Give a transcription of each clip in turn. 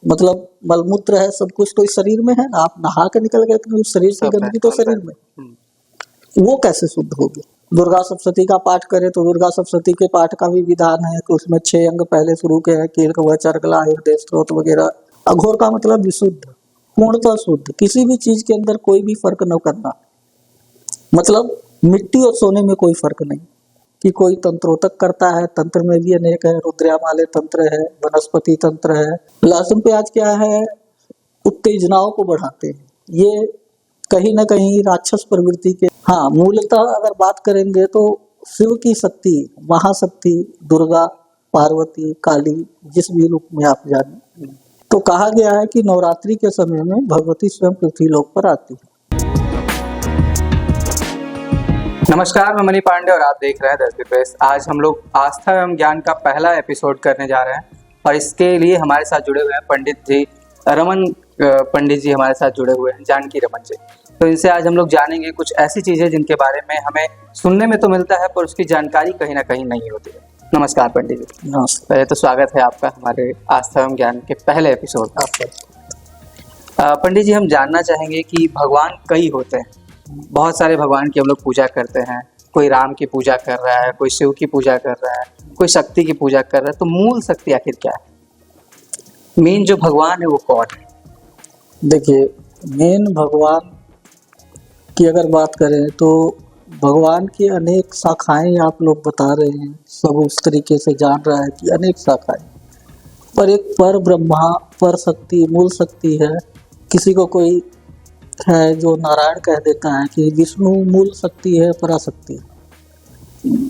मतलब मलमूत्र है, सब कुछ तो इस शरीर में है ना। आप नहा के निकल गए तो उस शरीर की सब है, गंदगी तो अंदर। शरीर में, वो कैसे शुद्ध होगी। दुर्गा सप्तशती का पाठ करें तो दुर्गा सप्तशती के पाठ का भी विधान है कि उसमें 6 अंग पहले शुरू के हैं, कील कवच अर्गला हृदय स्त्रोत वगैरह। अघोर का मतलब विशुद्ध, पूर्णतः शुद्ध, किसी भी चीज के अंदर कोई भी फर्क न करना। मतलब मिट्टी और सोने में कोई फर्क नहीं कि कोई तंत्रोतक करता है, तंत्र में भी अनेक है, रुद्रयामाले तंत्र है, वनस्पति तंत्र है। लहसुन प्याज क्या है, उत्तेजनाओं को बढ़ाते हैं, ये कहीं ना कहीं राक्षस प्रवृत्ति के। हाँ, मूलतः अगर बात करेंगे तो शिव की शक्ति, महाशक्ति दुर्गा, पार्वती, काली, जिस भी रूप में आप जाने, तो कहा गया है कि नवरात्रि के समय में भगवती स्वयं पृथ्वी लोक पर आती है। नमस्कार, मैं मनी पांडे और आप देख रहे हैं दर्पी प्रेस। आज हम लोग आस्था एवं ज्ञान का पहला एपिसोड करने जा रहे हैं और इसके लिए हमारे साथ जुड़े हुए हैं पंडित जी रमन पंडित जी हमारे साथ जुड़े हुए हैं, जानकी रमन जी। तो इनसे आज हम लोग जानेंगे कुछ ऐसी चीजें जिनके बारे में हमें सुनने में तो मिलता है पर उसकी जानकारी कहीं ना कहीं नहीं होती है। नमस्कार पंडित जी। नमस्कार। पहले तो स्वागत है आपका हमारे आस्था एवं ज्ञान के पहले एपिसोड का। पंडित जी, हम जानना चाहेंगे कि भगवान कई होते हैं, बहुत सारे भगवान की हम लोग पूजा करते हैं। कोई राम की पूजा कर रहा है, कोई शिव की पूजा कर रहा है, कोई शक्ति की पूजा कर रहा है, तो मूल शक्ति आखिर क्या है? मेन जो भगवान है वो कौन है? देखिए, मेन भगवान की अगर बात करें तो भगवान की अनेक शाखाएं आप लोग बता रहे हैं, सब उस तरीके से जान रहा है कि अनेक शाखाएं, पर एक पर ब्रह्मा, पर शक्ति, मूल शक्ति है। किसी को कोई है जो नारायण कह देता है कि विष्णु मूल शक्ति है, पराशक्ति।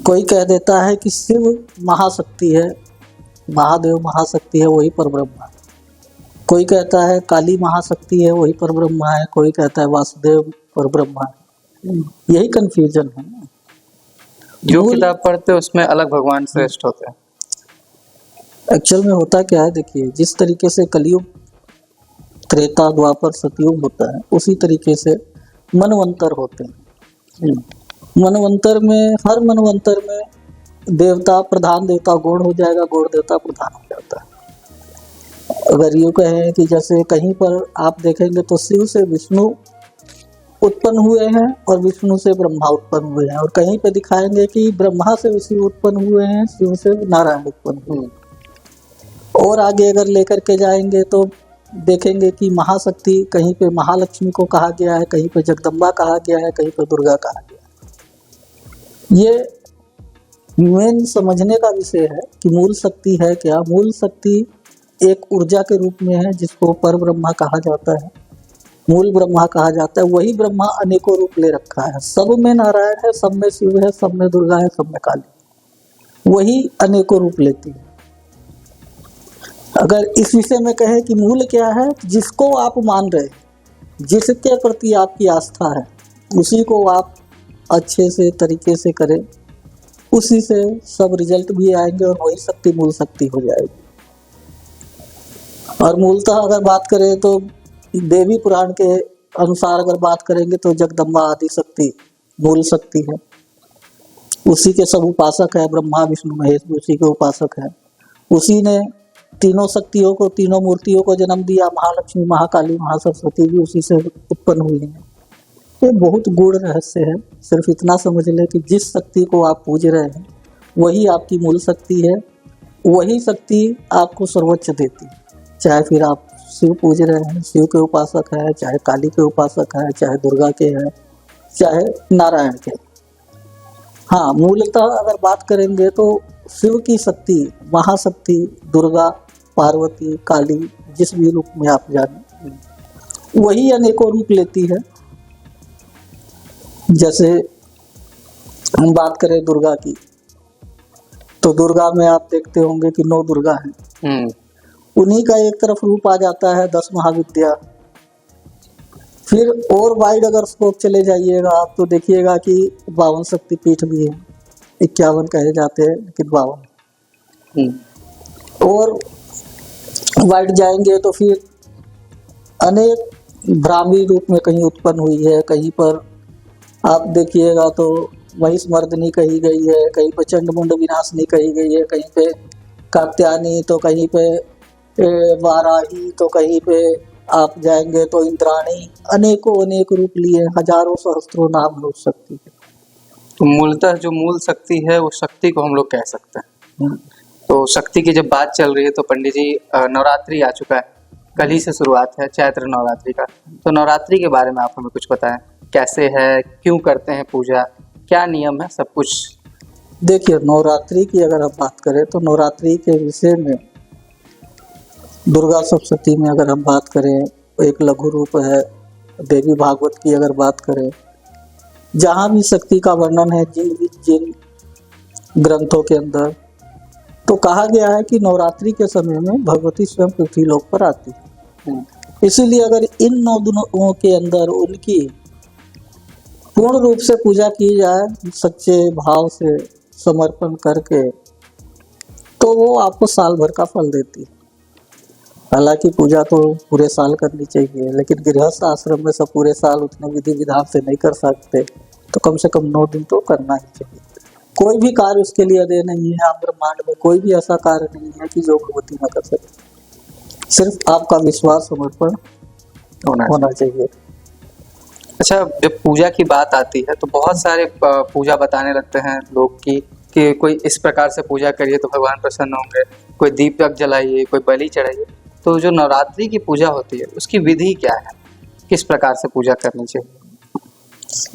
कोई कह देता है कि शिव महाशक्ति है, महादेव महाशक्ति है, वही पर ब्रह्मा है। कोई कहता है काली महाशक्ति है, वही पर ब्रह्मा है। कोई कहता है वासुदेव पर ब्रह्मा है। यही कंफ्यूजन है ना। जो किताब पढ़ते हैं उसमें अलग भगवान श्रेष्ठ होते हैं। एक्चुअल में होता क्या है, देखिए, जिस तरीके से कलयुग, त्रेता, द्वापर, सतयुग होता है, उसी तरीके से मनवंतर होते हैं। मनवंतर में, हर मनवंतर में देवता, प्रधान देवता गौण हो जाएगा, गौण देवता प्रधान हो जाता है। अगर यूँ कहें कि जैसे कहीं पर आप देखेंगे तो शिव से विष्णु उत्पन्न हुए हैं और विष्णु से ब्रह्मा उत्पन्न हुए हैं, और कहीं पे दिखाएंगे कि ब्रह्मा से शिव उत्पन्न हुए हैं, शिव से नारायण उत्पन्न हुए। और आगे अगर लेकर के जाएंगे तो देखेंगे कि महाशक्ति कहीं पे महालक्ष्मी को कहा गया है, कहीं पे जगदम्बा कहा गया है, कहीं पे दुर्गा कहा गया है। ये मेन समझने का विषय है कि मूल शक्ति है क्या। मूल शक्ति एक ऊर्जा के रूप में है जिसको पर ब्रह्मा कहा जाता है, मूल ब्रह्मा कहा जाता है। वही ब्रह्मा अनेकों रूप ले रखा है, सब में नारायण है, सब में शिव है, सब में दुर्गा है, सब में काली, वही अनेकों रूप लेती है। अगर इस विषय में कहें कि मूल क्या है, जिसको आप मान रहे, जिसके प्रति आपकी आस्था है, उसी को आप अच्छे से तरीके से करें, उसी से सब रिजल्ट भी आएंगे और वही शक्ति मूल शक्ति हो जाएगी। और मूलतः अगर बात करें तो देवी पुराण के अनुसार अगर बात करेंगे तो जगदम्बा आदि शक्ति मूल शक्ति है। उसी के सब उपासक है, ब्रह्मा विष्णु महेश भी उसी के उपासक है। उसी ने तीनों शक्तियों को, तीनों मूर्तियों को जन्म दिया। महालक्ष्मी, महाकाली, महासरस्वती भी उसी से उत्पन्न हुई है। ये बहुत गूढ़ रहस्य है। सिर्फ इतना समझ लें कि जिस शक्ति को आप पूज रहे हैं वही आपकी मूल शक्ति है, वही शक्ति आपको सर्वोच्च देती है। चाहे फिर आप शिव पूज रहे हैं, शिव के उपासक है, चाहे काली के उपासक है, चाहे दुर्गा के है, चाहे नारायण के। हाँ, मूलतः अगर बात करेंगे तो शिव की शक्ति, महाशक्ति दुर्गा, पार्वती, काली, जिस भी रूप में आप जाने, वही अनेकों रूप लेती है। जैसे हम बात करें दुर्गा की, तो दुर्गा में आप देखते होंगे कि 9 दुर्गा हैं। उन्हीं का एक तरफ रूप आ जाता है 10 महाविद्या। फिर और वाइड अगर स्कोप चले जाइएगा आप तो देखिएगा कि 52 शक्तिपीठ भी है, 51 कहे जाते हैं लेकिन 52। और वाइड जाएंगे तो फिर अनेक ब्राह्मी रूप में कहीं उत्पन्न हुई है, कहीं पर आप देखिएगा तो महिषमर्दिनी कही गई है, कहीं पे चंडमुंड विनाशनी कही गई है, कहीं पे कात्यायनी, तो कहीं पे वाराही, तो कहीं पे आप जाएंगे तो इंद्राणी, अनेकों अनेक रूप लिए, हजारों सहस्त्रों नाम है उस शक्ति के। तो मूलतः जो मूल शक्ति है उस शक्ति को हम लोग कह सकते हैं। तो शक्ति की जब बात चल रही है तो पंडित जी नवरात्रि आ चुका है, कल ही से शुरुआत है चैत्र नवरात्रि का। तो नवरात्रि के बारे में आप हमें कुछ बताएं, कैसे है, क्यों करते हैं पूजा, क्या नियम है, सब कुछ। देखिए, नवरात्रि की अगर हम बात करें तो नवरात्रि के विषय में दुर्गा सप्तशती में अगर हम बात करें, एक लघु रूप है। देवी भागवत की अगर बात करें, जहाँ भी शक्ति का वर्णन है जिन ग्रंथों के अंदर, तो कहा गया है कि नवरात्रि के समय में भगवती स्वयं पृथ्वी लोक पर आती है। इसीलिए अगर इन 9 दिनों के अंदर उनकी पूर्ण रूप से पूजा की जाए, सच्चे भाव से समर्पण करके, तो वो आपको साल भर का फल देती है। हालांकि पूजा तो पूरे साल करनी चाहिए, लेकिन गृहस्थ आश्रम में सब पूरे साल उतने विधि विधान से नहीं कर सकते, तो कम से कम 9 दिन तो करना ही चाहिए। कोई भी कार्य उसके लिए अदेय नहीं है। आप ब्रह्मांड में कोई भी ऐसा कार्य नहीं है कि जो भगवती न कर सके, सिर्फ आपका विश्वास समर्पण होना चाहिए। अच्छा, जब पूजा की बात आती है तो बहुत सारे पूजा बताने लगते हैं लोग कि कोई इस प्रकार से पूजा करिए तो भगवान प्रसन्न होंगे, कोई दीपक जलाइए, कोई बलि चढ़ाइए। तो जो नवरात्रि की पूजा होती है उसकी विधि क्या है, किस प्रकार से पूजा करनी चाहिए?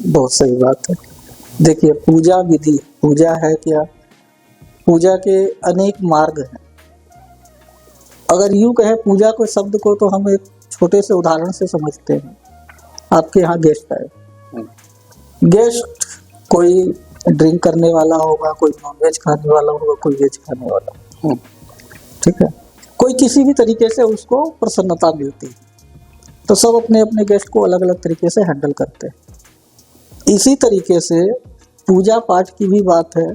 बहुत सही बात है। देखिए, पूजा विधि, पूजा है क्या? पूजा के अनेक मार्ग हैं। अगर यूं कहे पूजा को शब्द को, तो हम एक छोटे से उदाहरण से समझते हैं। आपके यहाँ गेस्ट आए, गेस्ट कोई ड्रिंक करने वाला होगा, कोई नॉनवेज खाने वाला होगा, कोई वेज खाने वाला, ठीक है। कोई किसी भी तरीके से उसको प्रसन्नता मिलती है, तो सब अपने अपने गेस्ट को अलग अलग तरीके से हैंडल करते हैं। इसी तरीके से पूजा पाठ की भी बात है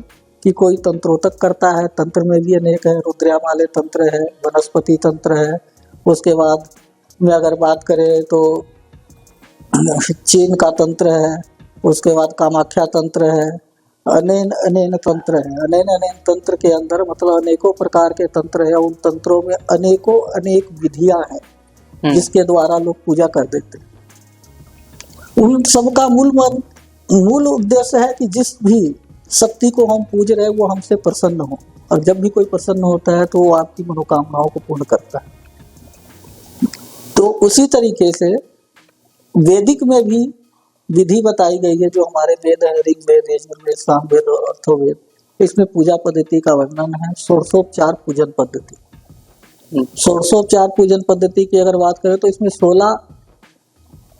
कि कोई तंत्रोतक करता है, तंत्र में भी अनेक है, रुद्रयामाले तंत्र है, वनस्पति तंत्र है। उसके बाद में अगर बात करें तो चीन का तंत्र है, उसके बाद कामाख्या तंत्र है, अनेन अनेन तंत्र है। अनेन अनेन तंत्र के अंदर मतलब अनेकों प्रकार के तंत्र है। उन तंत्रों में अनेकों अनेक विधियां हैं जिसके द्वारा लोग पूजा कर देते हैं। उन सबका मूल उद्देश्य है कि जिस भी शक्ति को हम पूज रहे हैं वो हमसे प्रसन्न हो, और जब भी कोई प्रसन्न होता है तो वो आपकी मनोकामनाओं को पूर्ण करता है। तो उसी तरीके से वैदिक में भी विधि बताई गई है, जो हमारे वेद है, ऋग्वेद, यजुर्वेद, सामवेद और अथर्ववेद। इसमें पूजा पद्धति का वर्णन है, षोडशोपचार पूजन पद्धति। षोडशोपचार पूजन पद्धति की अगर बात करें तो इसमें 16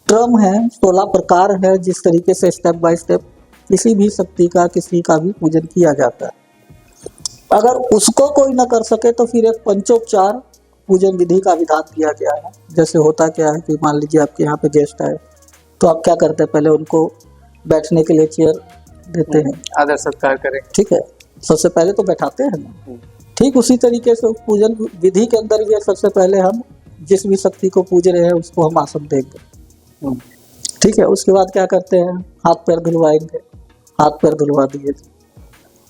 क्रम है, 16 प्रकार है, जिस तरीके से स्टेप बाय स्टेप किसी भी शक्ति का, किसी का भी पूजन किया जाता है। अगर उसको कोई न कर सके तो फिर एक पंचोपचार पूजन विधि का विधान दिया गया है। जैसे होता क्या है कि मान लीजिए आपके यहाँ पे गेस्ट आए, तो आप क्या करते हैं, पहले उनको बैठने के लिए चेयर देते हैं, आदर सत्कार करें, ठीक है, सबसे पहले तो बैठाते हैं ना। ठीक उसी तरीके से पूजन विधि के अंदर भी सबसे पहले हम जिस भी शक्ति को पूज रहे हैं उसको हम आसन देंगे, ठीक है। उसके बाद क्या करते हैं, हाथ पैर धुलवाएंगे, हाथ पैर धुलवा दिए।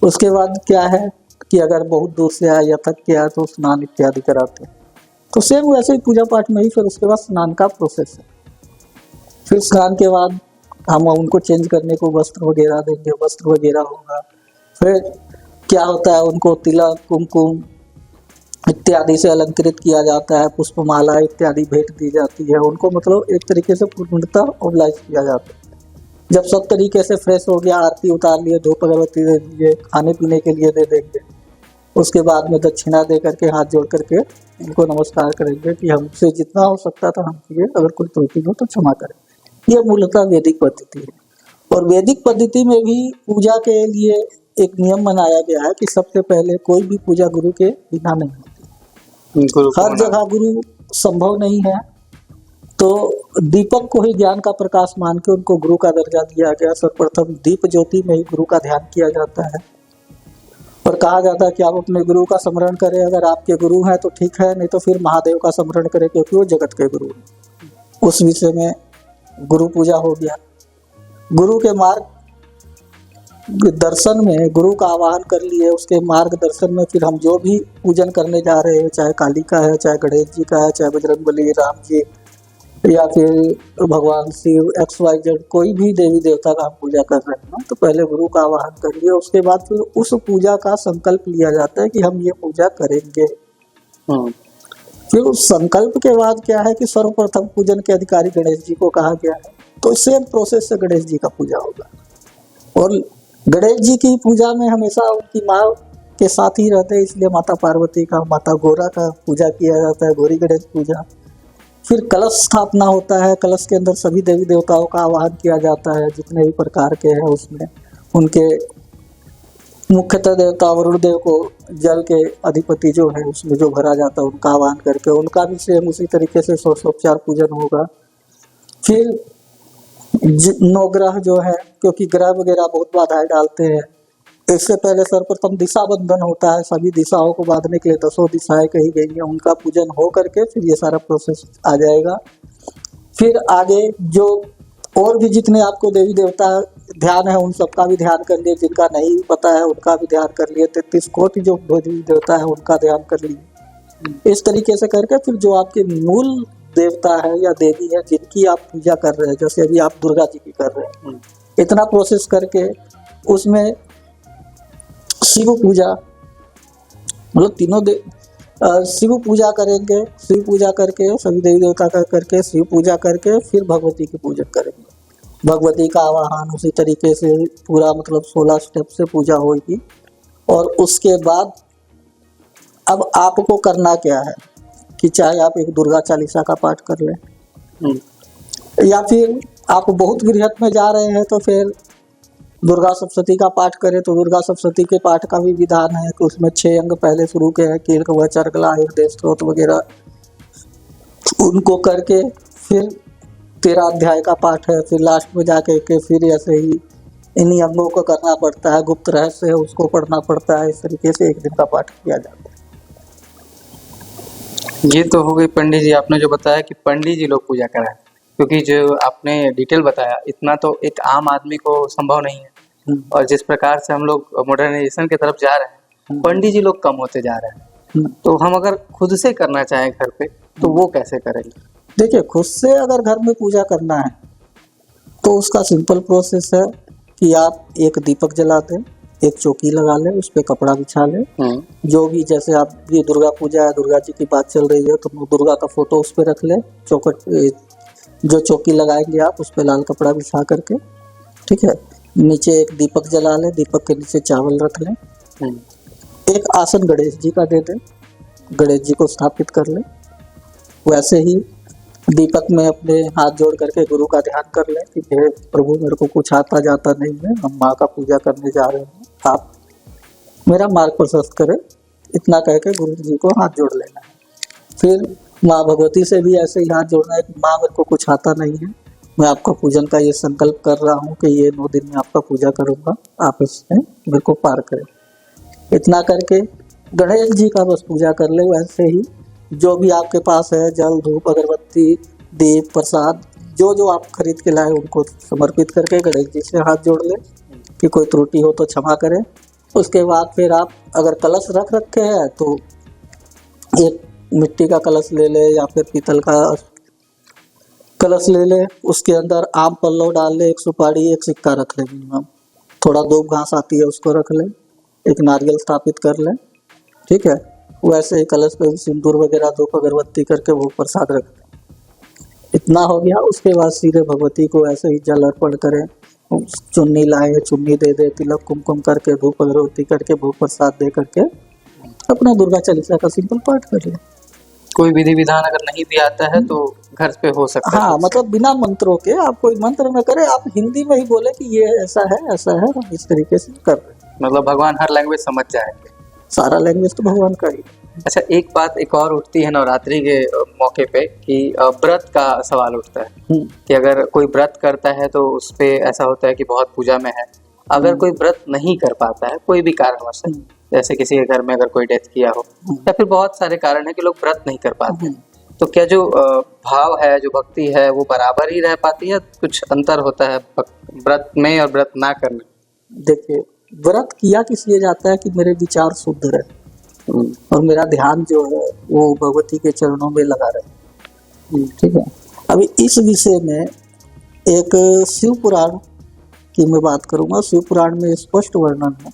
उसके बाद क्या है कि अगर बहुत दूर से आया या थक के आया तो स्नान इत्यादि कराते हैं। तो सेम वैसे ही पूजा पाठ में ही फिर उसके बाद स्नान का प्रोसेस है। फिर स्नान के बाद हम उनको चेंज करने को वस्त्र वगैरह देंगे, वस्त्र वगैरह होगा। फिर क्या होता है, उनको तिलक, कुमकुम इत्यादि से अलंकृत किया जाता है, पुष्पमाला इत्यादि भेंट दी जाती है उनको, मतलब एक तरीके से पूर्णतः ऑब्लाइज किया जाता है। जब सब तरीके से फ्रेश हो गया, आरती उतार लिए, धूप अगरबत्ती दे दिए, खाने पीने के लिए दे देंगे। उसके बाद में दक्षिणा दे करके, हाथ जोड़ करके इनको नमस्कार करेंगे कि हमसे जितना हो सकता था हम किए, अगर कोई त्रुटि हो तो क्षमा करें। यह मूलतः वैदिक पद्धति है। और वैदिक पद्धति में भी पूजा के लिए एक नियम बनाया गया है कि सबसे पहले कोई भी पूजा गुरु के बिना नहीं होती। हर जगह गुरु संभव नहीं है, तो दीपक को ही ज्ञान का प्रकाश मान के उनको गुरु का दर्जा दिया गया। सर्वप्रथम दीप ज्योति में ही गुरु का ध्यान किया जाता है और कहा जाता है कि आप अपने गुरु का स्मरण करें। अगर आपके गुरु हैं तो ठीक है, नहीं तो फिर महादेव का स्मरण करें, क्योंकि वो जगत के गुरु हैं। उस विषय में गुरु पूजा हो गया। गुरु के मार्ग दर्शन में गुरु का आवाहन कर लिए, उसके मार्गदर्शन में फिर हम जो भी पूजन करने जा रहे हैं, चाहे काली का है, चाहे गणेश जी का है, चाहे बजरंगबली, राम जी, या फिर भगवान शिव, XYZ, कोई भी देवी देवता का हम पूजा कर रहे हैं ना, तो पहले गुरु का आवाहन कर लिया, उसके बाद फिर उस पूजा का संकल्प लिया जाता है कि हम ये पूजा करेंगे। फिर उस संकल्प के बाद क्या है कि सर्वप्रथम पूजन के अधिकारी गणेश जी को कहा गया है, तो सेम प्रोसेस से गणेश जी का पूजा होगा। और गणेश जी की पूजा में हमेशा उनकी माँ के साथ ही रहते हैं, इसलिए माता पार्वती का, माता गौरा का पूजा किया जाता है, गौरी गणेश पूजा। फिर कलश स्थापना होता है, कलश के अंदर सभी देवी देवताओं का आवाहन किया जाता है, जितने भी प्रकार के हैं उसमें उनके मुख्यतः देवता वरुण देव को जल के अधिपति जो है उसमें जो भरा जाता है उनका आह्वान करके उनका भी सेम उसी तरीके से षोडशोपचार पूजन होगा। फिर नवग्रह जो है, क्योंकि ग्रह वगैरह बहुत बाधाएं डालते हैं, इससे पहले सर्वप्रथम दिशा बंधन होता है, सभी दिशाओं को बांधने के लिए 10 दिशाएं कही गई हैं, उनका पूजन हो करके फिर ये सारा प्रोसेस आ जाएगा। फिर आगे जो और भी जितने आपको देवी देवता ध्यान है उन सबका भी ध्यान कर लिए, जिनका नहीं पता है उनका भी ध्यान कर लिए, 33 कोटि जो देवी देवता है उनका ध्यान कर लिए। इस तरीके से करके फिर जो आपके मूल देवता है या देवी है जिनकी आप पूजा कर रहे हैं, जैसे अभी आप दुर्गा जी की कर रहे हैं, इतना प्रोसेस करके उसमें शिव पूजा, मतलब तीनों शिव पूजा करेंगे, शिव पूजा करके सभी देवी देवता का करके शिव पूजा करके फिर भगवती की पूजन करेंगे। भगवती का आवाहन उसी तरीके से पूरा, मतलब 16 स्टेप से पूजा होगी। और उसके बाद अब आपको करना क्या है कि चाहे आप एक दुर्गा चालीसा का पाठ कर लें, या फिर आप बहुत बृहत में जा रहे हैं तो फिर दुर्गा सप्तशती का पाठ करें। तो दुर्गा सप्तशती के पाठ का भी विधान है कि उसमें 6 अंग पहले शुरू के हैं, कील कवच अर्गला हृदय स्तोत्र वगैरह, उनको करके फिर 13 अध्याय का पाठ है, फिर लास्ट में जाके के फिर ऐसे ही इन्हीं अंगों को करना पड़ता है, गुप्त रहस्य है उसको पढ़ना पड़ता है। इस तरीके से एक दिन का पाठ किया जाता है। ये तो हो गई पंडित जी, आपने जो बताया कि पंडित जी लोग पूजा कराएं, क्योंकि जो आपने डिटेल बताया इतना तो एक आम आदमी को संभव नहीं है। और जिस प्रकार से हम लोग मॉडर्नाइजेशन की तरफ जा रहे हैं, पंडित जी लोग कम होते जा रहे हैं, तो हम अगर खुद से करना चाहें घर पे तो वो कैसे करेंगे? देखिए, खुद से अगर घर में पूजा करना है तो उसका सिंपल प्रोसेस है कि आप एक दीपक जला दें, एक चौकी लगा लें, उस पर कपड़ा बिछा लें, जो भी, जैसे आप ये दुर्गा पूजा है, दुर्गा जी की बात चल रही है, तो दुर्गा का फोटो उस पर रख लें, चौखट जो चौकी लगाएंगे आप उस पर लाल कपड़ा बिछा करके, ठीक है, नीचे एक दीपक जला लें, दीपक के नीचे चावल रख लें, एक आसन गणेश जी का दे दें, गणेश जी को स्थापित कर लें। वैसे ही दीपक में अपने हाथ जोड़ करके गुरु का ध्यान कर लें कि हे प्रभु, मेरे को कुछ आता जाता नहीं है, हम माँ का पूजा करने जा रहे हैं, आप मेरा मार्ग प्रशस्त करें, इतना कह के गुरु जी को हाथ जोड़ लेना है। फिर माँ भगवती से भी ऐसे ही हाथ जोड़ना है कि माँ, मेरे को कुछ आता नहीं है, मैं आपका पूजन का ये संकल्प कर रहा हूँ कि ये 9 दिन में आपका पूजा करूँगा, आप इसमें मेरे को पार करें। इतना करके गणेश जी का बस पूजा कर ले। वैसे ही जो भी आपके पास है, जल, धूप, अगरबत्ती, दीप, प्रसाद, जो जो आप खरीद के लाए उनको समर्पित करके गणेश जी से हाथ जोड़ ले कि कोई त्रुटि हो तो क्षमा करें। उसके बाद फिर आप अगर कलश रख रखे हैं तो एक मिट्टी का कलश ले ले या फिर पीतल का कलश ले ले, उसके अंदर आम पल्लव डाल ले, एक सुपारी, एक सिक्का रख ले, मिनिमम थोड़ा दूब घास आती है उसको रख ले, एक नारियल स्थापित कर ले, ठीक है। वैसे ही कलश पे सिंदूर वगैरह, धूप, अगरबत्ती करके वो प्रसाद रख ले। इतना हो गया। उसके बाद सीधे भगवती को ऐसे ही जल अर्पण करें, चुन्नी लाए, चुन्नी दे दे, तिलक कुमकुम करके, धूप अगरबत्ती करके, भोग प्रसाद दे करके अपना दुर्गा चालीसा का सिंपल पाठ कर ले। कोई विधि विधान अगर नहीं भी आता है तो घर पे हो सकता है। हाँ, मतलब बिना मंत्रों के, आप कोई मंत्र न करें, आप हिंदी में ही बोले कि ये ऐसा है, ऐसा है, हम इस तरीके से कर रहे हैं। मतलब भगवान हर लैंग्वेज समझ जाएंगे। सारा लैंग्वेज तो भगवान का ही। अच्छा, एक बात एक और उठती है नवरात्रि के मौके पे कि व्रत का सवाल उठता है कि अगर कोई व्रत करता है तो उस पे ऐसा होता है कि बहुत पूजा में है। अगर कोई व्रत नहीं कर पाता है कोई भी कारणवश, जैसे किसी के घर में अगर कोई डेथ किया हो या फिर बहुत सारे कारण है कि लोग व्रत नहीं कर पाते, तो क्या जो भाव है, जो भक्ति है, वो बराबर ही रह पाती है? कुछ अंतर होता है व्रत में और व्रत ना करने? देखिए, व्रत किया किस लिए जाता है कि मेरे विचार शुद्ध रहे और मेरा ध्यान जो है वो भगवती के चरणों में लगा रहे। ठीक है। अभी इस विषय में एक शिव पुराण की मैं बात करूंगा। शिव पुराण में स्पष्ट वर्णन है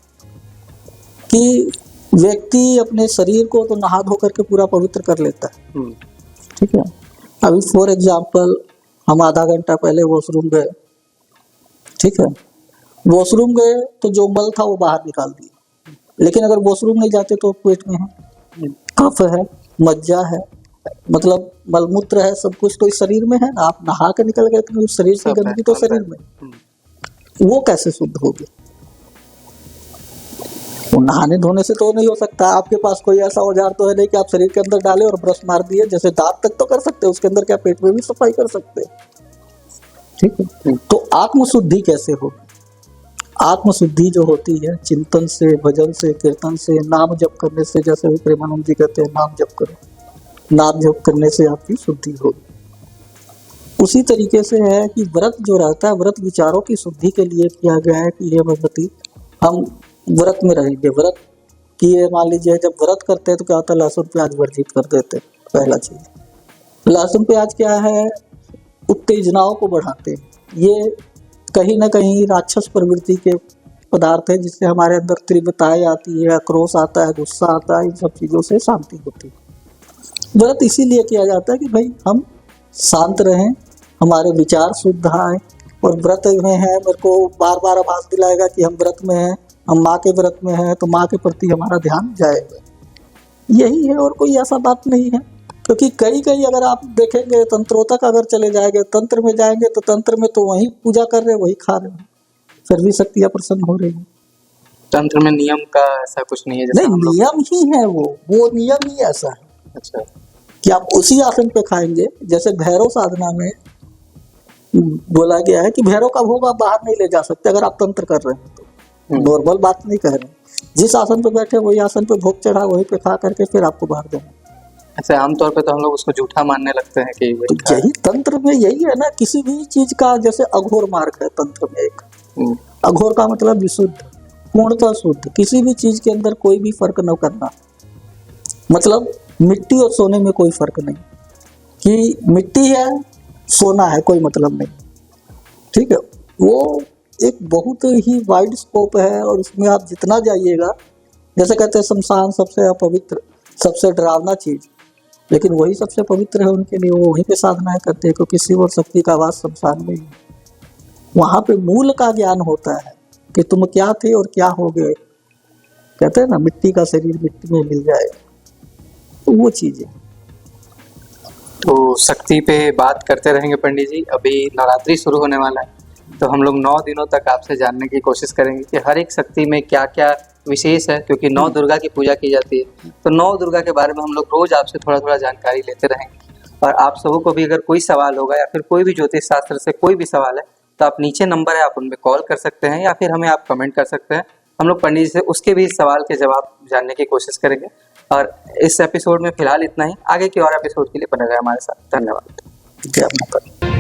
कि व्यक्ति अपने शरीर को तो नहा धो करके पूरा पवित्र कर लेता है। ठीक है। अभी फॉर एग्जाम्पल हम आधा घंटा पहले वॉशरूम गए। ठीक है। वॉशरूम गए तो जो मल था वो बाहर निकाल दिया, लेकिन अगर वॉशरूम नहीं जाते तो पेट में है, कफ है, मज्जा है, मतलब मलमूत्र है, सब कुछ तो इस शरीर में है ना। आप नहा के निकल गए तो उस शरीर की गंदगी तो शरीर में, वो कैसे शुद्ध होगी? वो नहाने धोने से तो नहीं हो सकता। आपके पास कोई ऐसा औजार तो है नहीं कि आप शरीर के अंदर डाले और ब्रश मार दिए, जैसे दांत तक तो कर सकते हैं, उसके अंदर क्या पेट में भी सफाई कर सकते हैं। ठीक है। तो आत्मशुद्धि कैसे हो? आत्मशुद्धि जो होती है चिंतन से, भजन से, कीर्तन से, नाम जप करने से। जैसे भी प्रेमानंद जी कहते हैं नाम जप करो, नाम जप करने से आपकी शुद्धि होगी। उसी तरीके से है कि व्रत जो रहता है, व्रत विचारों की शुद्धि के लिए किया गया है कि हे भगवती हम व्रत में रहेंगे। व्रत किए, मान लीजिए जब व्रत करते हैं तो क्या होता है, लहसुन प्याज वर्जित कर देते हैं। पहला चीज, लहसुन प्याज क्या है, उत्तेजनाओं को बढ़ाते हैं। ये कहीं ना कहीं राक्षस प्रवृत्ति के पदार्थ है, जिससे हमारे अंदर तीव्रताएं आती है, आक्रोश आता है, गुस्सा आता है। इन सब चीजों से शांति होती है। व्रत इसीलिए किया जाता है कि भाई हम शांत रहें, हमारे विचार शुद्ध आए। और व्रत में है, मेरे को बार बार आभास दिलाएगा कि हम व्रत में हैं, हम माँ के व्रत में हैं, तो माँ के प्रति हमारा ध्यान जाएगा। यही है, और कोई ऐसा बात नहीं है। क्योंकि कई अगर आप देखेंगे तंत्रों तक अगर चले जाएंगे, तंत्र में जाएंगे तो तंत्र में तो वही पूजा कर रहे हैं, वही खा रहे हैं, फिर भी शक्तियां प्रसन्न हो रही है। तंत्र में नियम का ऐसा कुछ नहीं है? जैसे नहीं, नियम ही है वो नियम ही ऐसा है। अच्छा। कि आप उसी आसन पे खाएंगे। जैसे भैरव साधना में बोला गया है कि भैरव का भोग आप बाहर नहीं ले जा सकते अगर आप तंत्र कर रहे हैं तो। नॉर्मल बात नहीं कह रहे, जिस आसन पे बैठे वही आसन पे भोग चढ़ा, वही पे खा करके फिर आपको बाहर देना। ऐसे आमतौर पे तो हम लोग उसको झूठा मानने लगते हैं कि तो यही तंत्र में यही है ना। किसी भी चीज का जैसे अघोर मार्ग है तंत्र में एक। अघोर का मतलब विशुद्ध, पूर्णतः शुद्ध, किसी भी चीज के अंदर कोई भी फर्क न करना। मतलब मिट्टी और सोने में कोई फर्क नहीं कि मिट्टी है सोना है, कोई मतलब नहीं। ठीक है। वो एक बहुत ही वाइड स्कोप है और उसमें आप जितना जाइएगा, जैसे कहते हैं शमशान सबसे अपवित्र, सबसे डरावना चीज, लेकिन वही सबसे पवित्र है उनके लिए। वो वहीं पे साधनाएं करते हैं क्योंकि शिव और शक्ति का वास शमशान में ही है। वहां पे मूल का ज्ञान होता है कि तुम क्या थे और क्या हो गए। कहते हैं ना मिट्टी का शरीर मिट्टी में मिल जाए, तो वो चीज है। तो शक्ति पे बात करते रहेंगे पंडित जी। अभी नवरात्रि शुरू होने वाला है, तो हम लोग 9 दिनों तक आपसे जानने की कोशिश करेंगे कि हर एक शक्ति में क्या क्या विशेष है, क्योंकि 9 दुर्गा की पूजा की जाती है। तो 9 दुर्गा के बारे में हम लोग रोज आपसे थोड़ा थोड़ा जानकारी लेते रहेंगे। और आप सबों को भी अगर कोई सवाल होगा या फिर कोई भी ज्योतिष शास्त्र से कोई भी सवाल है, तो आप नीचे नंबर है, आप उन पर कॉल कर सकते हैं या फिर हमें आप कमेंट कर सकते हैं। हम लोग पंडित जी से उसके भी सवाल के जवाब जानने की कोशिश करेंगे। और इस एपिसोड में फिलहाल इतना ही। आगे की और एपिसोड के लिए बने रहे हमारे साथ। धन्यवाद। जय माता दी।